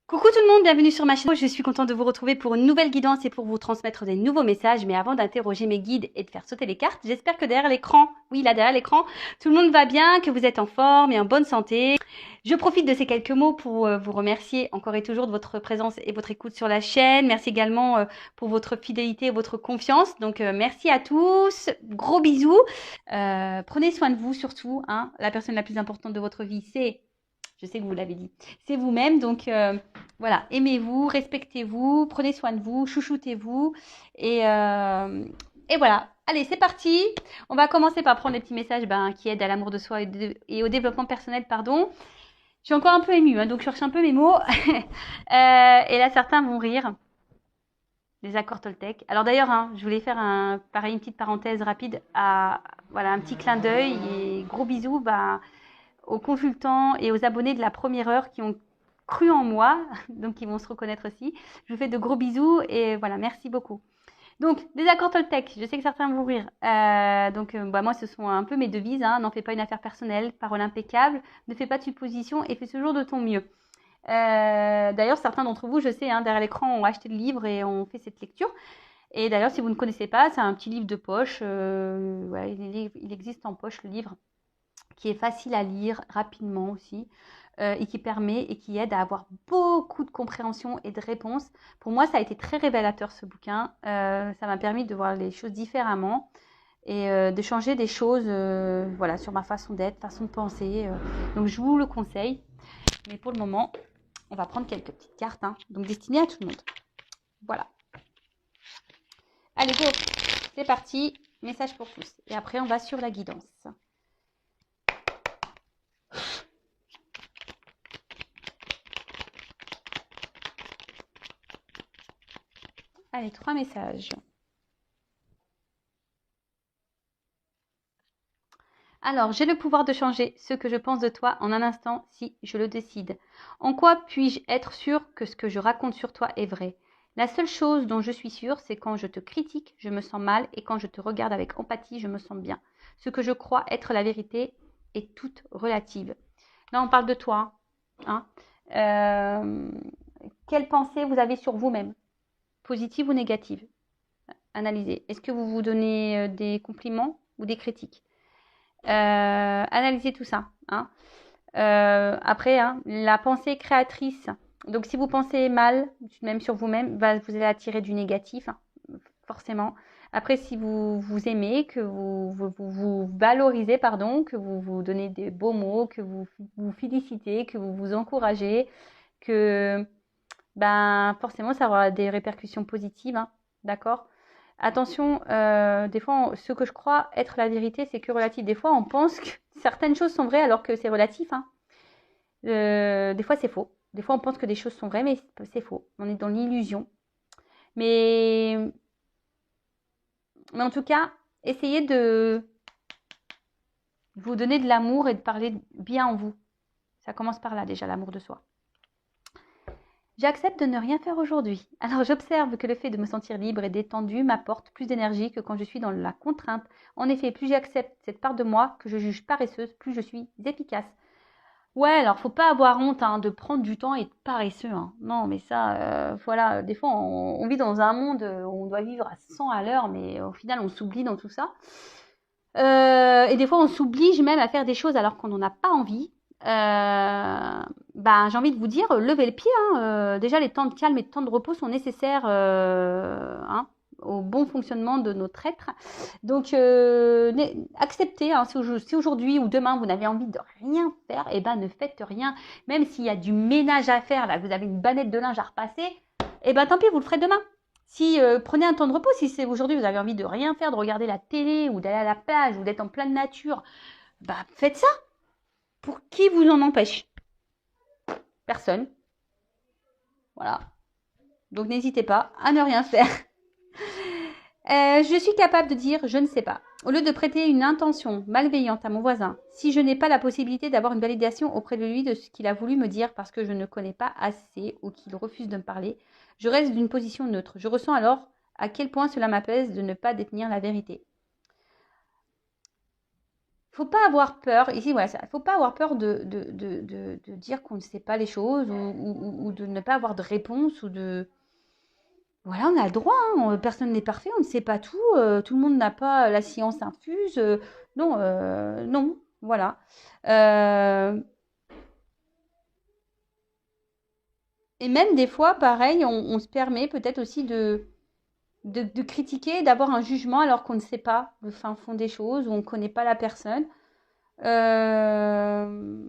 Coucou tout le monde, bienvenue sur ma chaîne. Je suis contente de vous retrouver pour une nouvelle guidance et pour vous transmettre des nouveaux messages. Mais avant d'interroger mes guides et de faire sauter les cartes, j'espère que derrière l'écran, oui là derrière l'écran, tout le monde va bien, que vous êtes en forme et en bonne santé. Je profite de ces quelques mots pour vous remercier encore et toujours de votre présence et votre écoute sur la chaîne. Merci également pour votre fidélité et votre confiance. Donc merci à tous, gros bisous. Prenez soin de vous surtout, hein. La personne la plus importante de votre vie, je sais que vous l'avez dit, c'est vous-même. Donc voilà, aimez-vous, respectez-vous, prenez soin de vous, chouchoutez-vous. Et voilà. Allez, c'est parti. On va commencer par prendre des petits messages qui aident à l'amour de soi et au développement personnel, pardon. Je suis encore un peu émue, hein, donc je cherche un peu mes mots. Et là, certains vont rire. Les accords Toltec. Alors d'ailleurs, hein, je voulais faire pareil, une petite parenthèse rapide voilà, un petit clin d'œil et gros bisous aux consultants et aux abonnés de la première heure qui ont cru en moi, donc ils vont se reconnaître aussi. Je vous fais de gros bisous et voilà, merci beaucoup. Donc, des accords Toltec, je sais que certains vont rire. Moi, ce sont un peu mes devises. Hein. N'en fais pas une affaire personnelle, parole impeccable, ne fais pas de suppositions et fais toujours de ton mieux. D'ailleurs, certains d'entre vous, je sais, hein, derrière l'écran, ont acheté le livre et ont fait cette lecture. Et d'ailleurs, si vous ne connaissez pas, c'est un petit livre de poche. Il existe en poche le livre qui est facile à lire rapidement aussi et qui permet et qui aide à avoir beaucoup de compréhension et de réponses. Pour moi, ça a été très révélateur ce bouquin. Ça m'a permis de voir les choses différemment et de changer des choses voilà, sur ma façon d'être, façon de penser. Donc, je vous le conseille. Mais pour le moment, on va prendre quelques petites cartes, hein, donc destinées à tout le monde. Voilà. Allez, go, c'est parti. Message pour tous. Et après, on va sur la guidance. Allez, 3 messages. Alors, j'ai le pouvoir de changer ce que je pense de toi en un instant si je le décide. En quoi puis-je être sûr que ce que je raconte sur toi est vrai? La seule chose dont je suis sûre, c'est quand je te critique, je me sens mal et quand je te regarde avec empathie, je me sens bien. Ce que je crois être la vérité est toute relative. Là, on parle de toi. Hein. Euh, Quelle pensée vous avez sur vous-même? Positive ou négative? Analysez. Est-ce que vous vous donnez des compliments ou des critiques? Analysez tout ça. Hein. Après, hein, la pensée créatrice. Donc, si vous pensez mal, même sur vous-même, vous allez attirer du négatif, hein, forcément. Après, si vous vous aimez, que vous valorisez, pardon, que vous vous donnez des beaux mots, que vous vous félicitez, que vous vous encouragez, que forcément, ça aura des répercussions positives. Hein, d'accord? Attention, des fois, ce que je crois être la vérité, c'est que relatif. Des fois, on pense que certaines choses sont vraies alors que c'est relatif. Hein. Des fois, c'est faux. Des fois, on pense que des choses sont vraies, mais c'est faux. On est dans l'illusion. Mais, mais en tout cas, essayez de vous donner de l'amour et de parler bien en vous. Ça commence par là déjà, l'amour de soi. J'accepte de ne rien faire aujourd'hui. Alors j'observe que le fait de me sentir libre et détendue m'apporte plus d'énergie que quand je suis dans la contrainte. En effet, plus j'accepte cette part de moi que je juge paresseuse, plus je suis efficace. Ouais, alors faut pas avoir honte hein, de prendre du temps et être paresseux. Hein. Non, mais ça, voilà, des fois on vit dans un monde où on doit vivre à 100 à l'heure, mais au final on s'oublie dans tout ça. Et des fois on s'oblige même à faire des choses alors qu'on n'en a pas envie. J'ai envie de vous dire, levez le pied. Hein, déjà, les temps de calme et de temps de repos sont nécessaires hein, au bon fonctionnement de notre être. Donc, acceptez. Hein, si aujourd'hui ou demain vous n'avez envie de rien faire, ne faites rien. Même s'il y a du ménage à faire, là, vous avez une banette de linge à repasser, tant pis, vous le ferez demain. Si prenez un temps de repos, si c'est aujourd'hui vous avez envie de rien faire, de regarder la télé ou d'aller à la plage ou d'être en pleine nature, faites ça. Pour qui vous en empêche? Personne. Voilà. Donc n'hésitez pas à ne rien faire. Je suis capable de dire je ne sais pas. Au lieu de prêter une intention malveillante à mon voisin, si je n'ai pas la possibilité d'avoir une validation auprès de lui de ce qu'il a voulu me dire parce que je ne connais pas assez ou qu'il refuse de me parler, je reste d'une position neutre. Je ressens alors à quel point cela m'apaise de ne pas détenir la vérité. faut pas avoir peur, ici, voilà, il faut pas avoir peur de dire qu'on ne sait pas les choses ou de ne pas avoir de réponse ou de... Voilà, on a le droit, hein, personne n'est parfait, on ne sait pas tout, tout le monde n'a pas la science infuse, non, non, voilà. Euh, et même des fois, pareil, on se permet peut-être aussi de critiquer, d'avoir un jugement alors qu'on ne sait pas le fin fond des choses ou on ne connaît pas la personne. Euh,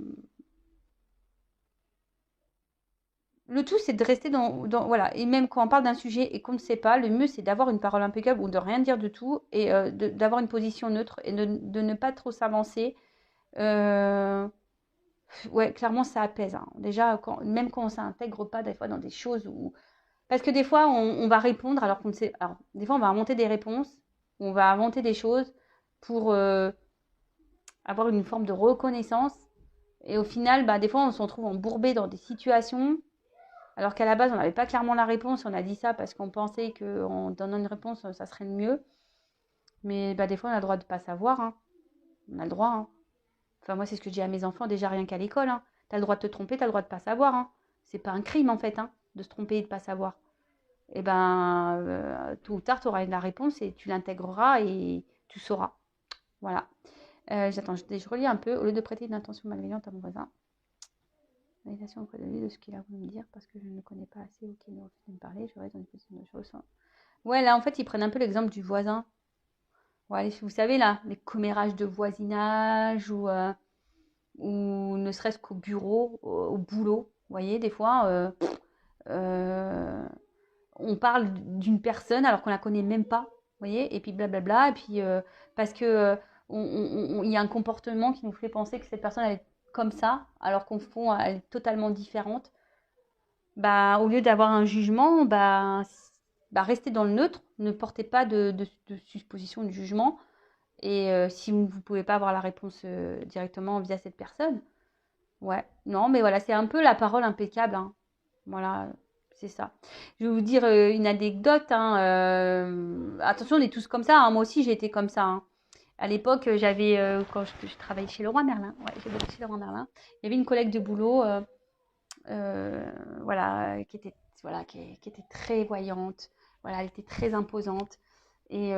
Le tout, c'est de rester voilà. Et même quand on parle d'un sujet et qu'on ne sait pas, le mieux, c'est d'avoir une parole impeccable ou de rien dire du tout et d'avoir une position neutre et de ne pas trop s'avancer. Euh, ouais, clairement, ça apaise, hein. Déjà, même quand on ne s'intègre pas des fois dans des choses où... Parce que des fois, on va répondre alors qu'on ne sait... Alors, des fois, on va inventer des réponses, on va inventer des choses pour avoir une forme de reconnaissance. Et au final, bah, des fois, on se retrouve embourbé dans des situations alors qu'à la base, on n'avait pas clairement la réponse. On a dit ça parce qu'on pensait qu'en donnant une réponse, ça serait le mieux. Mais bah, des fois, on a le droit de ne pas savoir, hein. On a le droit, hein. Enfin, moi, c'est ce que je dis à mes enfants, déjà rien qu'à l'école, hein. Tu as le droit de te tromper, tu as le droit de ne pas savoir, hein. C'est pas un crime, en fait, hein, de se tromper et de ne pas savoir. Et ben, tôt ou tard, tu auras la réponse et tu l'intégreras et tu sauras. Voilà. J'attends, je relis un peu. Au lieu de prêter une intention malveillante à mon voisin, validation auprès de lui de ce qu'il a voulu me dire parce que je ne le connais pas assez ou qu'il ne refuse de me parler, je reste dans une position de choses. Ouais, là, en fait, ils prennent un peu l'exemple du voisin. Ouais, vous savez, là, les commérages de voisinage ou ne serait-ce qu'au bureau, au boulot. Vous voyez, des fois, euh, on parle d'une personne alors qu'on la connaît même pas. Vous voyez, et puis blablabla. Et puis, parce que il y a un comportement qui nous fait penser que cette personne, elle est comme ça, alors qu'au fond, elle est totalement différente. Bah, au lieu d'avoir un jugement, bah, restez dans le neutre, ne portez pas de supposition, de jugement. Et si vous ne pouvez pas avoir la réponse directement via cette personne, ouais, non, mais voilà, c'est un peu la parole impeccable, hein. Voilà, c'est ça. Je vais vous dire une anecdote, hein, attention, on est tous comme ça, hein. Moi aussi, j'ai été comme ça, hein. À l'époque, j'avais, quand je travaillais chez Leroy Merlin, ouais, j'ai bossé chez Leroy Merlin, il y avait une collègue de boulot, voilà, qui était très voyante, voilà, elle était très imposante. Et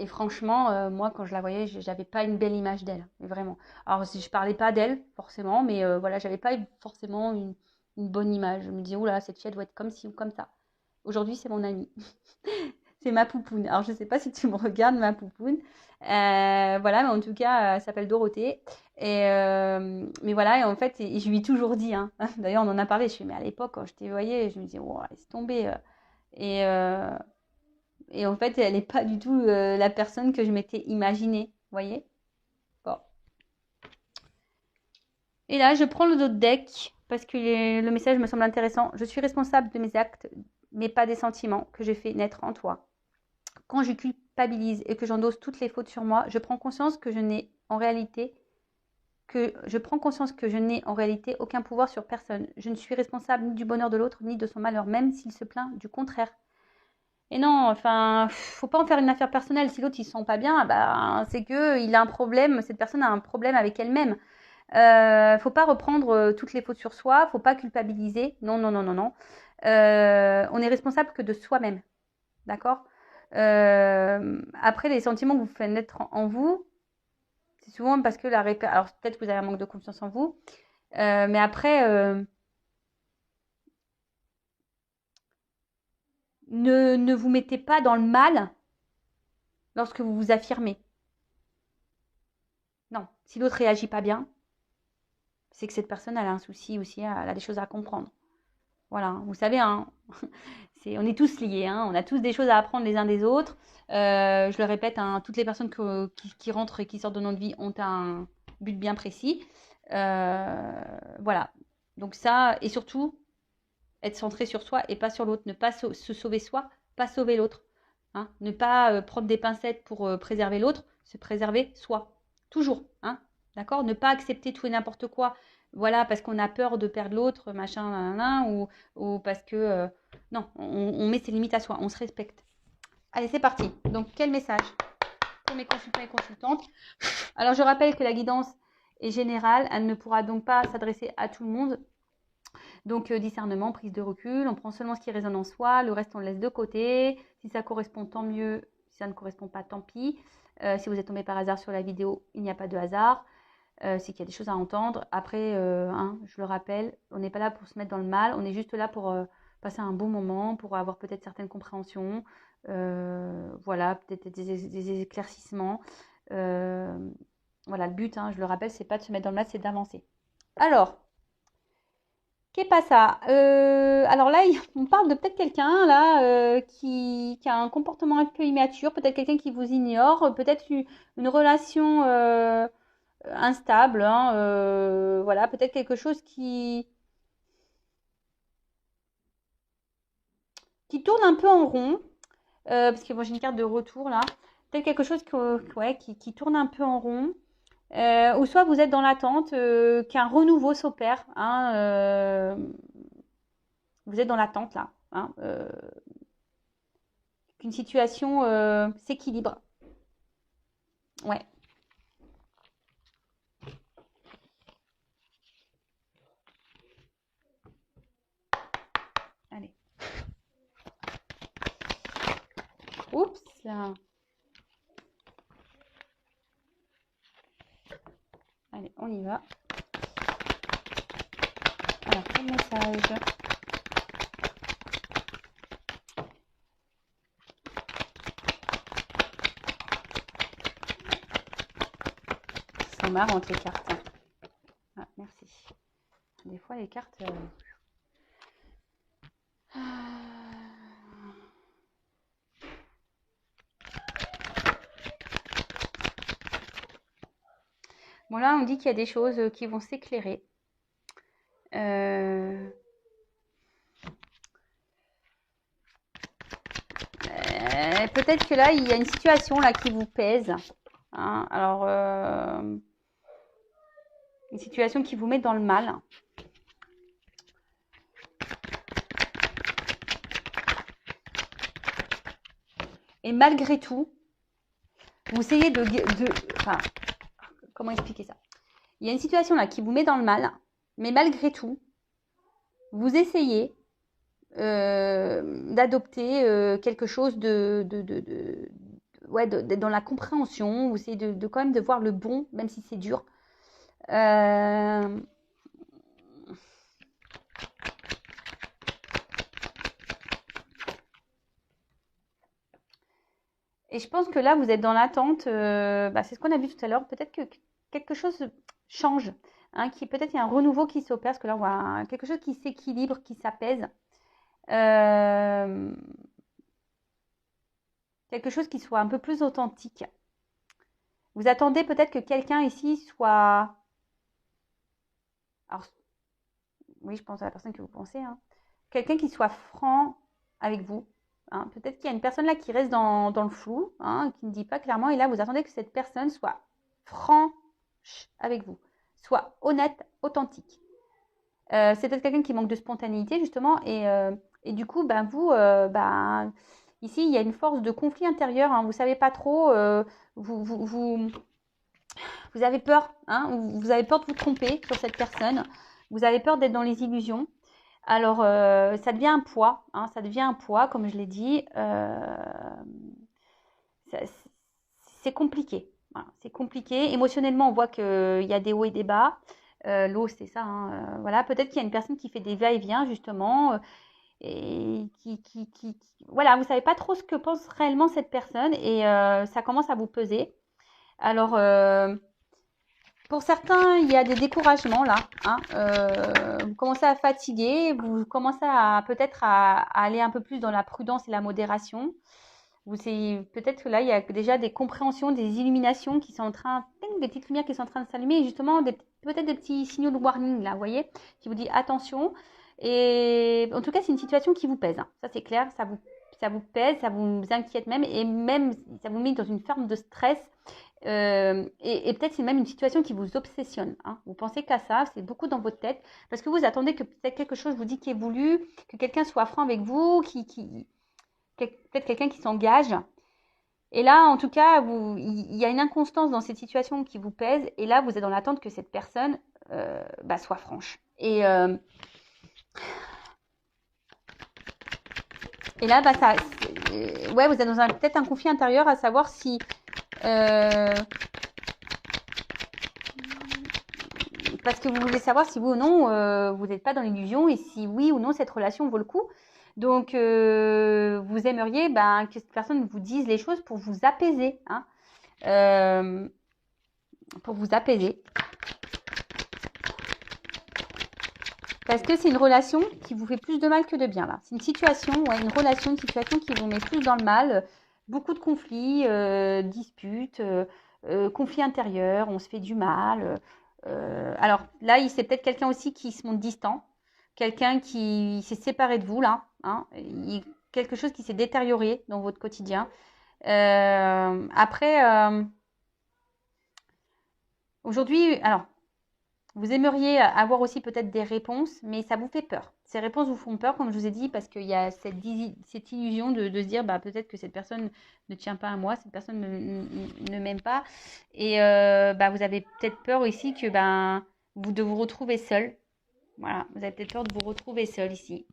franchement, moi, quand je la voyais, j'avais pas une belle image d'elle, mais vraiment. Alors, si je parlais pas d'elle, forcément, mais voilà, j'avais pas forcément une bonne image. Je me disais, oula, cette fille, elle doit être comme ci ou comme ça. Aujourd'hui, c'est mon amie. C'est ma poupoune. Alors, je sais pas si tu me regardes, ma poupoune. Voilà, mais en tout cas, elle s'appelle Dorothée. Mais voilà, et en fait, et je lui ai toujours dit, hein. D'ailleurs, on en a parlé. Je suis, mais à l'époque, quand je te voyais, je me disais, oh, laisse tomber. Et, euh, et en fait, elle n'est pas du tout la personne que je m'étais imaginée. Vous voyez? Bon. Et là, je prends le dos de deck parce que le message me semble intéressant. Je suis responsable de mes actes, mais pas des sentiments que j'ai fait naître en toi. Quand je culpabilise et que j'endosse toutes les fautes sur moi, je prends conscience que je n'ai en réalité aucun pouvoir sur personne. Je ne suis responsable ni du bonheur de l'autre, ni de son malheur, même s'il se plaint du contraire. Et non, enfin, faut pas en faire une affaire personnelle. Si l'autre il se sent pas bien, bah, c'est que il a un problème. Cette personne a un problème avec elle-même. Faut pas reprendre toutes les fautes sur soi. Faut pas culpabiliser. Non, non, non, non, non. On est responsable que de soi-même, d'accord. Après, les sentiments que vous faites naître en vous, c'est souvent parce que alors peut-être que vous avez un manque de confiance en vous, mais après, ne vous mettez pas dans le mal lorsque vous vous affirmez. Non, si l'autre réagit pas bien, c'est que cette personne elle a un souci aussi, elle a des choses à comprendre. Voilà, vous savez, hein, on est tous liés, hein, on a tous des choses à apprendre les uns des autres. Je le répète, hein, toutes les personnes qui rentrent et qui sortent de notre vie ont un but bien précis. Voilà, donc ça, et surtout, être centré sur soi et pas sur l'autre, ne pas se sauver soi, pas sauver l'autre. Hein, ne pas prendre des pincettes pour préserver l'autre, se préserver soi. Toujours, hein, d'accord. Ne pas accepter tout et n'importe quoi, voilà, parce qu'on a peur de perdre l'autre, machin, nanana, ou parce que... non, on met ses limites à soi, on se respecte. Allez, c'est parti. Donc, quel message pour mes consultants et consultantes. Alors, je rappelle que la guidance est générale. Elle ne pourra donc pas s'adresser à tout le monde. Donc, discernement, prise de recul. On prend seulement ce qui résonne en soi. Le reste, on le laisse de côté. Si ça correspond, tant mieux. Si ça ne correspond pas, tant pis. Si vous êtes tombé par hasard sur la vidéo, il n'y a pas de hasard. C'est qu'il y a des choses à entendre. Après, je le rappelle, on n'est pas là pour se mettre dans le mal. On est juste là pour passer un bon moment, pour avoir peut-être certaines compréhensions. Voilà, peut-être des éclaircissements. Voilà, le but, je le rappelle, c'est pas de se mettre dans le mal, c'est d'avancer. Alors, qu'est pas ça alors là, on parle de peut-être quelqu'un là qui a un comportement un peu immature, peut-être quelqu'un qui vous ignore, peut-être une relation instable, voilà, peut-être quelque chose qui tourne un peu en rond, parce que moi j'ai une carte de retour là, peut-être quelque chose qui tourne un peu en rond. Ou soit vous êtes dans l'attente qu'un renouveau s'opère. Vous êtes dans l'attente là. Qu'une situation s'équilibre. Ouais. Allez. Oups là. Allez, on y va. Alors, quel message ? C'est marrant les cartes. Ah, merci. Des fois, les cartes... Bon, là, on dit qu'il y a des choses qui vont s'éclairer. Peut-être que là, il y a une situation là qui vous pèse. Alors, une situation qui vous met dans le mal. Et malgré tout, vous essayez enfin, comment expliquer ça ? Il y a une situation là qui vous met dans le mal, mais malgré tout, vous essayez d'adopter quelque chose d'être dans la compréhension. Vous essayez de quand même de voir le bon, même si c'est dur. Et je pense que là, vous êtes dans l'attente. C'est ce qu'on a vu tout à l'heure. Peut-être que quelque chose change. Peut-être il y a un renouveau qui s'opère. Parce que là, on voit quelque chose qui s'équilibre, qui s'apaise. Quelque chose qui soit un peu plus authentique. Vous attendez peut-être que quelqu'un ici soit... Alors, oui, je pense à la personne que vous pensez. Quelqu'un qui soit franc avec vous. Peut-être qu'il y a une personne là qui reste dans le flou, qui ne dit pas clairement. Et là, vous attendez que cette personne soit franche avec vous, soit honnête, authentique. C'est peut-être quelqu'un qui manque de spontanéité, justement. Et du coup, vous, ici, il y a une force de conflit intérieur. Vous ne savez pas trop. Vous avez peur. Vous avez peur de vous tromper sur cette personne. Vous avez peur d'être dans les illusions. Alors, ça devient un poids, ça devient un poids, comme je l'ai dit. C'est compliqué. Voilà, c'est compliqué. Émotionnellement, on voit qu'il y a des hauts et des bas. L'eau, c'est ça. Voilà, peut-être qu'il y a une personne qui fait des va-et-vient, justement, et voilà, vous savez pas trop ce que pense réellement cette personne, et ça commence à vous peser. Alors, pour certains, il y a des découragements là. Vous commencez à fatiguer, vous commencez à peut-être à aller un peu plus dans la prudence et la modération. Peut-être que là, il y a déjà des compréhensions, des illuminations qui sont en train, des petites lumières qui sont en train de s'allumer, et justement peut-être des petits signaux de warning là, vous voyez, qui vous dit attention. Et en tout cas, c'est une situation qui vous pèse. Ça c'est clair, ça vous pèse, ça vous inquiète même, et même ça vous met dans une forme de stress. Et peut-être c'est même une situation qui vous obsessionne. Vous pensez qu'à ça, c'est beaucoup dans votre tête, parce que vous attendez que peut-être quelque chose vous dit qui est voulu, que quelqu'un soit franc avec vous, peut-être quelqu'un qui s'engage. Et là, en tout cas, il y a une inconstance dans cette situation qui vous pèse. Et là, vous êtes dans l'attente que cette personne soit franche. Et là, ouais, vous êtes dans peut-être un conflit intérieur à savoir si parce que vous voulez savoir si oui ou non vous n'êtes pas dans l'illusion et si oui ou non cette relation vaut le coup. Donc vous aimeriez que cette personne vous dise les choses pour vous apaiser, hein, pour vous apaiser. Parce que c'est une relation qui vous fait plus de mal que de bien là. C'est une situation, ouais, une relation, une situation qui vous met plus dans le mal. Beaucoup de conflits, disputes, conflits intérieurs, on se fait du mal. Alors là, c'est peut-être quelqu'un aussi qui se montre distant, quelqu'un qui s'est séparé de vous là, hein, quelque chose qui s'est détérioré dans votre quotidien. Après, aujourd'hui, alors vous aimeriez avoir aussi peut-être des réponses, mais ça vous fait peur. Ces réponses vous font peur, comme je vous ai dit, parce qu'il y a cette illusion de se dire peut-être que cette personne ne tient pas à moi, cette personne ne m'aime pas. Et vous avez peut-être peur aussi que de vous retrouver seul. Voilà, vous avez peut-être peur de vous retrouver seul ici.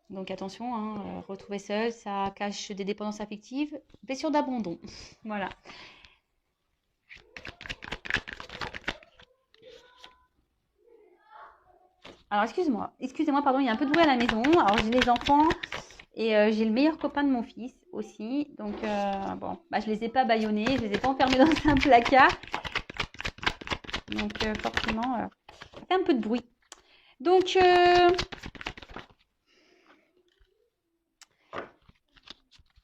Donc attention, hein, retrouver seul, ça cache des dépendances affectives, blessure d'abandon. Voilà. Alors excusez-moi, pardon, il y a un peu de bruit à la maison. Alors j'ai les enfants et j'ai le meilleur copain de mon fils aussi. Donc je les ai pas bâillonnés, je les ai pas enfermés dans un placard. Donc forcément, ça fait un peu de bruit. Donc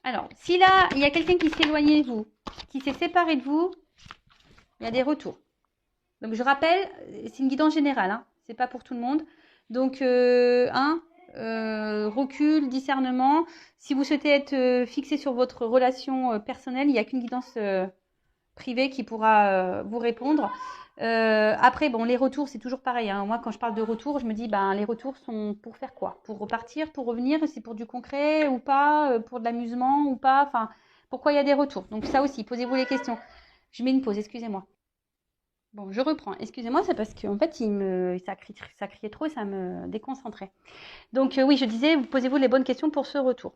alors, si là, il y a quelqu'un qui s'est éloigné de vous, qui s'est séparé de vous, il y a des retours. Donc je rappelle, c'est une guidance générale, hein, c'est pas pour tout le monde. Donc recul, discernement. Si vous souhaitez être fixé sur votre relation personnelle, il n'y a qu'une guidance privée qui pourra vous répondre. Après, les retours, c'est toujours pareil, hein. Moi, quand je parle de retour, je me dis, les retours sont pour faire quoi? Pour repartir, pour revenir? C'est pour du concret ou pas? Pour de l'amusement ou pas? Enfin, pourquoi il y a des retours? Donc ça aussi, posez-vous les questions. Je mets une pause, excusez-moi. Bon, je reprends. Excusez-moi, c'est parce qu'en fait, ça criait trop et ça me déconcentrait. Donc oui, je disais, posez-vous les bonnes questions pour ce retour.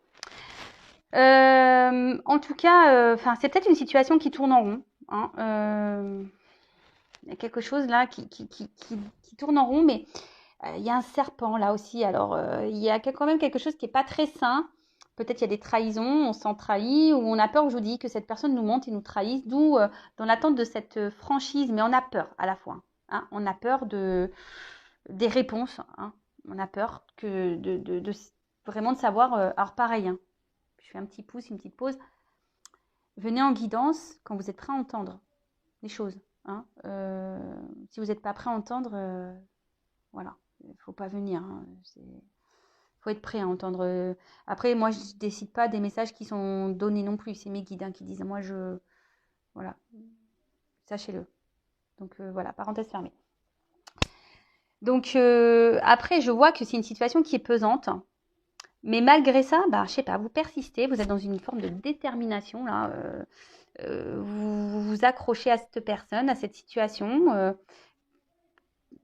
En tout cas, c'est peut-être une situation qui tourne en rond, hein. Il y a quelque chose là qui tourne en rond, mais il y a un serpent là aussi. Alors, il y a quand même quelque chose qui n'est pas très sain. Peut-être il y a des trahisons, on s'en trahit, ou on a peur, je vous dis, que cette personne nous mente et nous trahisse, d'où dans l'attente de cette franchise, mais on a peur à la fois, hein. On a peur des réponses, hein. On a peur vraiment de savoir. Alors pareil, hein, je fais un petit pouce, une petite pause. Venez en guidance quand vous êtes prêt à entendre les choses, hein. Si vous n'êtes pas prêt à entendre, voilà, il ne faut pas venir, hein. Faut être prêt à entendre. Après, moi, je ne décide pas des messages qui sont donnés non plus. C'est mes guides, hein, qui disent. Moi, voilà, sachez-le. Donc voilà, parenthèse fermée. Donc après, je vois que c'est une situation qui est pesante. Mais malgré ça, je sais pas, vous persistez, vous êtes dans une forme de détermination là. Vous vous accrochez à cette personne, à cette situation,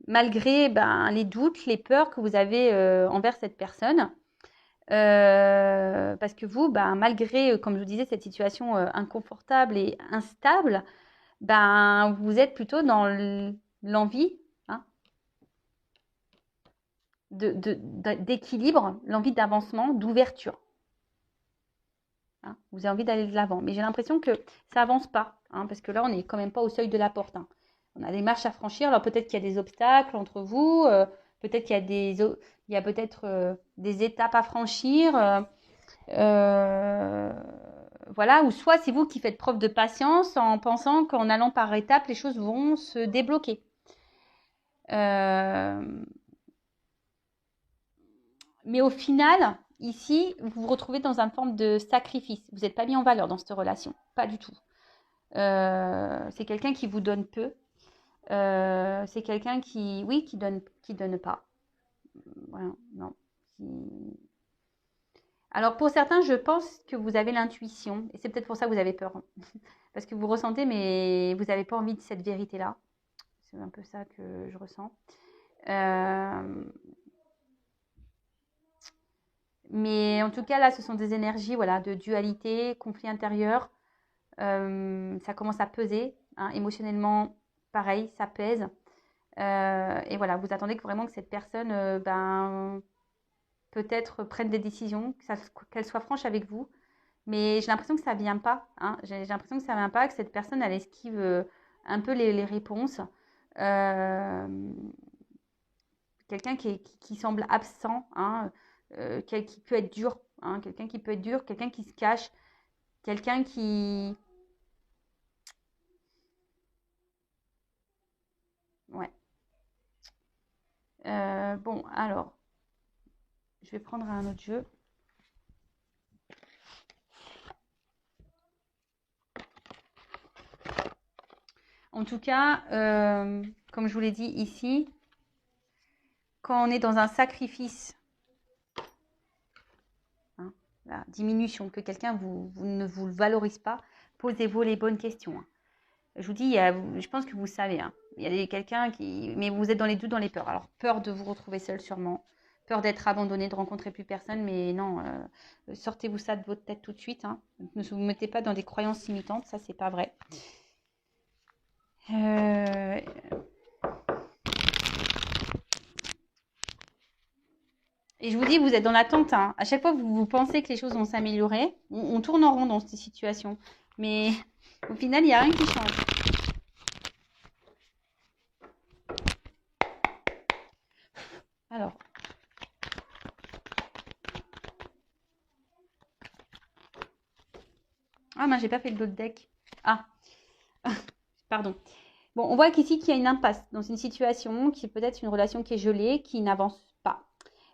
malgré les doutes, les peurs que vous avez envers cette personne. Parce que vous, malgré, comme je vous disais, cette situation inconfortable et instable, vous êtes plutôt dans l'envie, hein, d'équilibre, l'envie d'avancement, d'ouverture, hein. Vous avez envie d'aller de l'avant. Mais j'ai l'impression que ça avance pas, hein, parce que là, on n'est quand même pas au seuil de la porte, hein. On a des marches à franchir. Alors peut-être qu'il y a des obstacles entre vous, peut-être qu'il y a peut-être des étapes à franchir. Voilà, ou soit c'est vous qui faites preuve de patience en pensant qu'en allant par étapes, les choses vont se débloquer. Mais au final, ici, vous vous retrouvez dans une forme de sacrifice. Vous n'êtes pas mis en valeur dans cette relation, pas du tout. C'est quelqu'un qui vous donne peu. C'est quelqu'un qui donne pas. Voilà, non. Alors pour certains, je pense que vous avez l'intuition, et c'est peut-être pour ça que vous avez peur. Parce que vous ressentez, mais vous n'avez pas envie de cette vérité-là. C'est un peu ça que je ressens. Euh, mais en tout cas, là, ce sont des énergies voilà, de dualité, conflit intérieur. Ça commence à peser. Hein, émotionnellement, pareil, ça pèse. Et voilà, vous attendez vraiment que cette personne peut-être prenne des décisions, qu'elle soit franche avec vous. Mais j'ai l'impression que ça vient pas. Hein. J'ai l'impression que ça vient pas, que cette personne, elle esquive un peu les réponses. Euh, quelqu'un qui semble absent, hein, qui peut être dur. Hein, quelqu'un qui peut être dur, quelqu'un qui se cache, quelqu'un qui... Ouais. Bon, alors, je vais prendre un autre jeu. En tout cas, comme je vous l'ai dit ici, quand on est dans un sacrifice, hein, la diminution, que quelqu'un ne vous valorise pas, posez-vous les bonnes questions. Hein. Je vous dis, je pense que vous savez, hein, il y a quelqu'un qui... Mais vous êtes dans les doutes, dans les peurs. Alors, peur de vous retrouver seul sûrement, peur d'être abandonné, de rencontrer plus personne, mais non, sortez-vous ça de votre tête tout de suite. Hein. Ne vous mettez pas dans des croyances limitantes, ça, c'est pas vrai. Et je vous dis, vous êtes dans l'attente. Hein. À chaque fois que vous pensez que les choses vont s'améliorer, on tourne en rond dans ces situations. Mais au final, il n'y a rien qui change. Alors. Ah, moi, j'ai pas fait le d'autres deck. Ah, pardon. Bon, on voit qu'ici, qu'il y a une impasse dans une situation, qui est peut-être une relation qui est gelée, qui n'avance pas.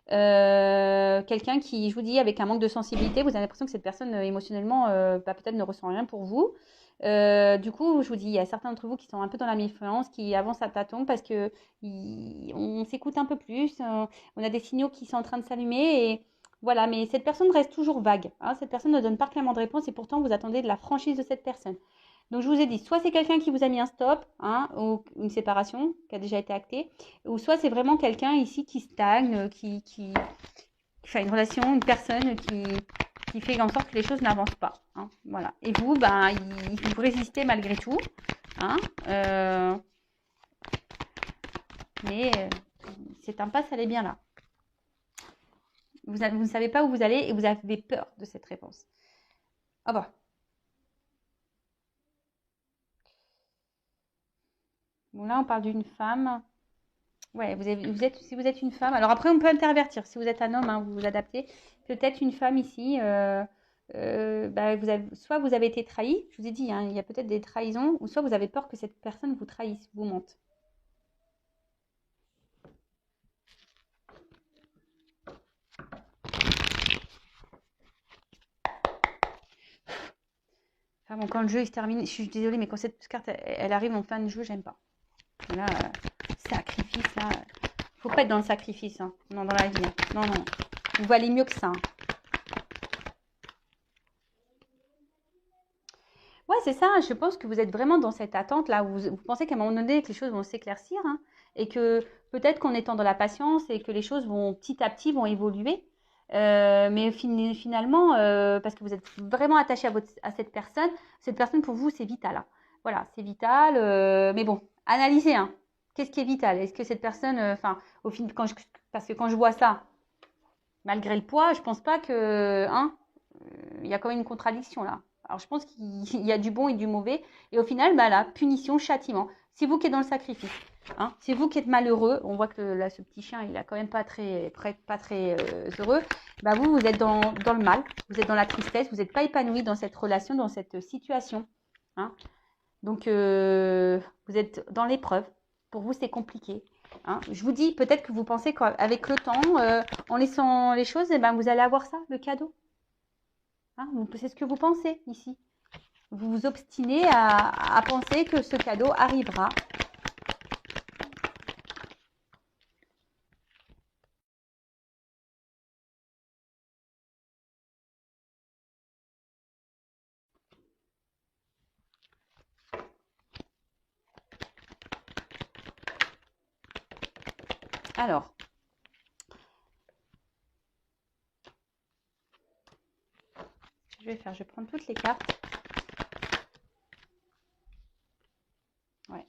Quelqu'un qui, je vous dis, avec un manque de sensibilité, vous avez l'impression que cette personne émotionnellement peut-être ne ressent rien pour vous. Du coup, je vous dis, il y a certains d'entre vous qui sont un peu dans la méfiance, qui avancent à tâtons parce que on s'écoute un peu plus, on a des signaux qui sont en train de s'allumer et voilà. Mais cette personne reste toujours vague. Hein, cette personne ne donne pas clairement de réponse et pourtant vous attendez de la franchise de cette personne. Donc je vous ai dit, soit c'est quelqu'un qui vous a mis un stop, hein, ou une séparation qui a déjà été actée, ou soit c'est vraiment quelqu'un ici qui stagne, enfin une relation, une personne qui fait en sorte que les choses n'avancent pas. Hein, voilà. Et vous, vous résistez malgré tout. Hein, mais cette impasse, elle est bien là. Vous ne savez pas où vous allez et vous avez peur de cette réponse. Ah bah. Bon, là, on parle d'une femme. Ouais, si vous êtes une femme, alors après on peut intervertir. Si vous êtes un homme, hein, vous vous adaptez. Peut-être une femme ici, soit vous avez été trahi, je vous ai dit, hein, il y a peut-être des trahisons, ou soit vous avez peur que cette personne vous trahisse, vous mente. Enfin bon, quand le jeu il se termine, je suis désolée, mais quand cette carte elle arrive en fin de jeu, j'aime pas. Là, sacrifice, là, faut pas être dans le sacrifice, hein. Non, dans la vie. Hein. Non, non, vous valez mieux que ça. Hein. Ouais, c'est ça. Je pense que vous êtes vraiment dans cette attente là où vous pensez qu'à un moment donné que les choses vont s'éclaircir hein, et que peut-être qu'en étant dans la patience et que les choses vont petit à petit vont évoluer. Mais finalement, parce que vous êtes vraiment attaché à cette personne pour vous c'est vital. Hein. Voilà, c'est vital. Mais bon, analysez. Hein. Qu'est-ce qui est vital? Est-ce que cette personne, enfin, au final, parce que quand je vois ça, malgré le poids, je pense pas que, hein, il y a quand même une contradiction là. Alors je pense qu'il y a du bon et du mauvais. Et au final, là, punition, châtiment. C'est vous qui êtes dans le sacrifice. Hein. C'est vous qui êtes malheureux. On voit que là, ce petit chien, il a quand même pas très heureux. Vous êtes dans le mal. Vous êtes dans la tristesse. Vous n'êtes pas épanoui dans cette relation, dans cette situation. Hein. Donc, vous êtes dans l'épreuve. Pour vous, c'est compliqué. Hein. Je vous dis, peut-être que vous pensez qu'avec le temps, en laissant les choses, vous allez avoir ça, le cadeau. Hein, c'est ce que vous pensez ici. Vous vous obstinez à penser que ce cadeau arrivera. Alors, ce que je vais faire, je vais prendre toutes les cartes. Ouais.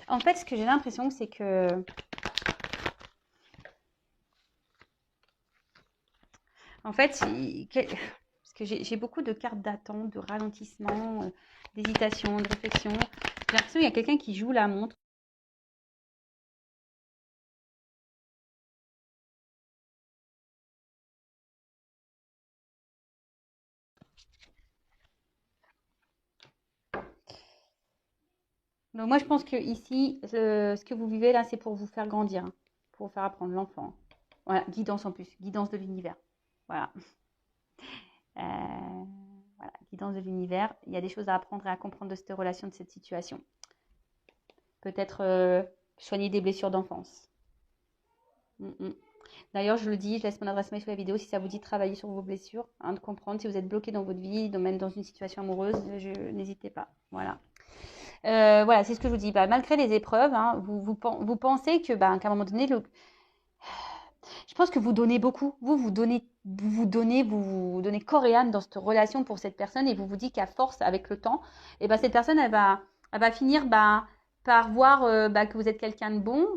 En fait, ce que j'ai l'impression, c'est que... En fait, parce que j'ai beaucoup de cartes d'attente, de ralentissement, d'hésitation, de réflexion. J'ai l'impression qu'il y a quelqu'un qui joue la montre. Donc moi, je pense que ici, ce que vous vivez là, c'est pour vous faire grandir, hein, pour vous faire apprendre l'enfant. Voilà, guidance en plus, guidance de l'univers. Voilà. Voilà, guidance de l'univers. Il y a des choses à apprendre et à comprendre de cette relation, de cette situation. Peut-être soigner des blessures d'enfance. D'ailleurs, je le dis, je laisse mon adresse mail sous la vidéo si ça vous dit de travailler sur vos blessures, hein, de comprendre si vous êtes bloqué dans votre vie, même dans une situation amoureuse, n'hésitez pas. Voilà. Voilà, c'est ce que je vous dis. Bah, malgré les épreuves, hein, vous pensez que, qu'à un moment donné, je pense que vous donnez beaucoup. Vous donnez corps et âme dans cette relation pour cette personne et vous vous dites qu'à force, avec le temps, et cette personne, elle va finir par voir que vous êtes quelqu'un de bon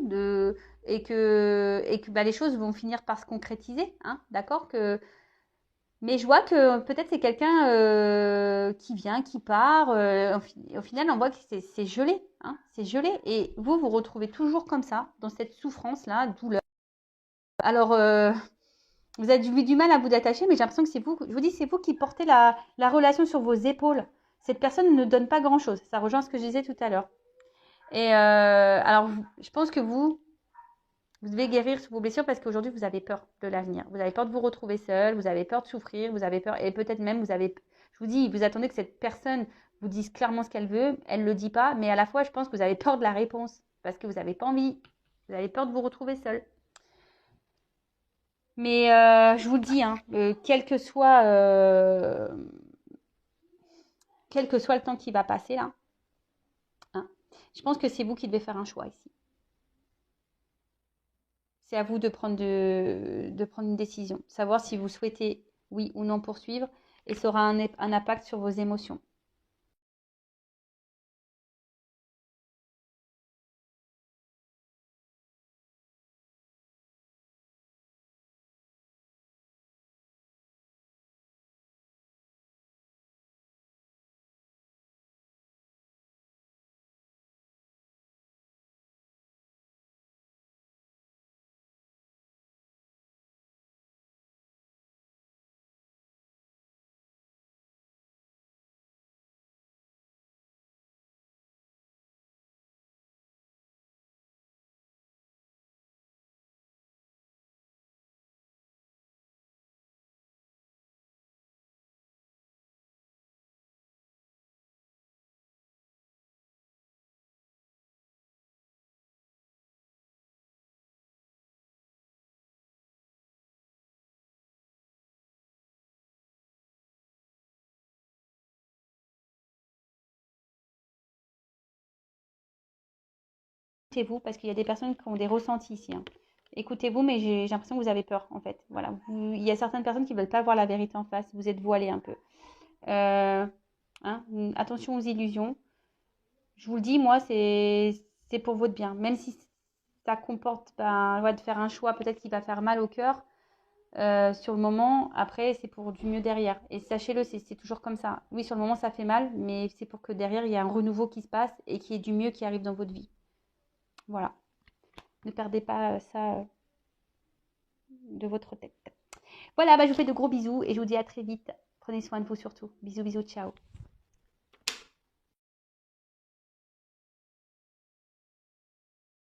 et que les choses vont finir par se concrétiser. Hein, d'accord que... Mais je vois que peut-être c'est quelqu'un qui vient, qui part. Au final, on voit que c'est gelé. Hein, c'est gelé. Et vous retrouvez toujours comme ça, dans cette souffrance-là, douleur. Alors, vous avez du mal à vous détacher, mais j'ai l'impression que c'est vous, je vous dis, c'est vous qui portez la relation sur vos épaules. Cette personne ne donne pas grand-chose. Ça rejoint ce que je disais tout à l'heure. Et alors, je pense que vous devez guérir sur vos blessures parce qu'aujourd'hui, vous avez peur de l'avenir. Vous avez peur de vous retrouver seul, vous avez peur de souffrir, vous avez peur, et peut-être même, je vous dis, vous attendez que cette personne vous dise clairement ce qu'elle veut, elle ne le dit pas, mais à la fois, je pense que vous avez peur de la réponse parce que vous n'avez pas envie, vous avez peur de vous retrouver seul. Mais je vous le dis, hein, quel que soit le temps qui va passer là, hein, je pense que c'est vous qui devez faire un choix ici. C'est à vous de prendre une décision, savoir si vous souhaitez oui ou non poursuivre, et ça aura un impact sur vos émotions. Écoutez-vous, parce qu'il y a des personnes qui ont des ressentis ici. Hein. Écoutez-vous, mais j'ai l'impression que vous avez peur, en fait. Voilà. Il y a certaines personnes qui ne veulent pas voir la vérité en face. Vous êtes voilé un peu. Hein, attention aux illusions. Je vous le dis, moi, c'est pour votre bien. Même si ça comporte de faire un choix peut-être qui va faire mal au cœur sur le moment, après, c'est pour du mieux derrière. Et sachez-le, c'est toujours comme ça. Oui, sur le moment, ça fait mal, mais c'est pour que derrière, il y ait un renouveau qui se passe et qu'il y ait du mieux qui arrive dans votre vie. Voilà. Ne perdez pas ça de votre tête. Voilà, je vous fais de gros bisous et je vous dis à très vite. Prenez soin de vous surtout. Bisous, bisous, ciao.